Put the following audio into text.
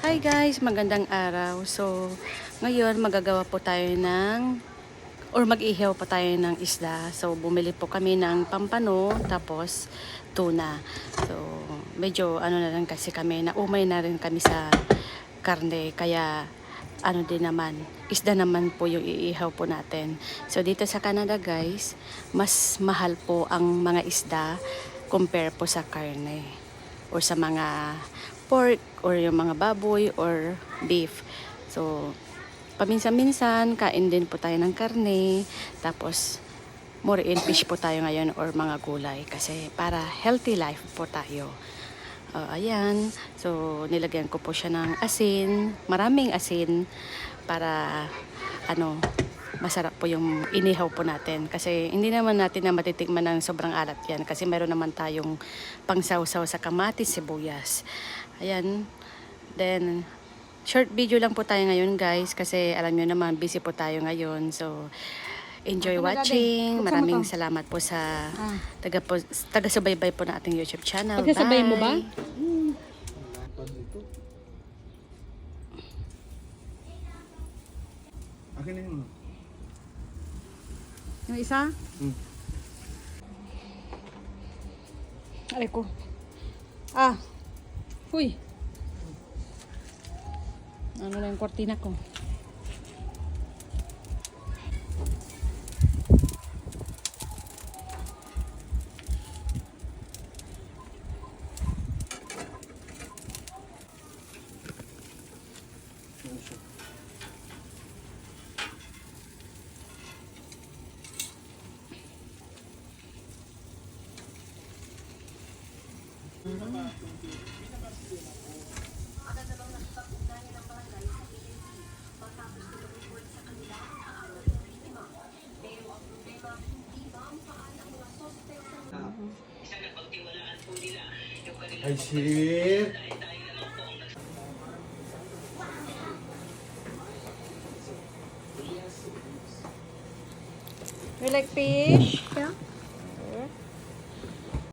Hi guys, magandang araw. So, ngayon magagawa po tayo mag-ihaw pa tayo ng isda. So, bumili po kami ng pampano, tapos tuna. So, medyo na lang kasi kami, naumay na rin kami sa karne, kaya din naman, isda naman po yung iihaw po natin. So, dito sa Canada guys, mas mahal po ang mga isda compare po sa karne or sa mga pork or yung mga baboy or beef. So, paminsan-minsan, kain din po tayo ng karne. Tapos, more in fish po tayo ngayon or mga gulay. Kasi para healthy life po tayo. Ayan. So, nilagyan ko po siya ng asin. Maraming asin para masarap po yung inihaw po natin. Kasi hindi naman natin na matitikman ng sobrang alat yan. Kasi meron naman tayong pangsawsaw sa kamatis, sibuyas. Ayan. Then, short video lang po tayo ngayon guys. Kasi alam nyo naman, busy po tayo ngayon. So, enjoy watching. Maraming salamat po sa taga-subaybay po na ating YouTube channel. Pagkasabay mo ba? Akin na yun. Yung isa? Aray ko. Huy. Ano na yung kortina ko? Ay, shit! You like fish? Yeah.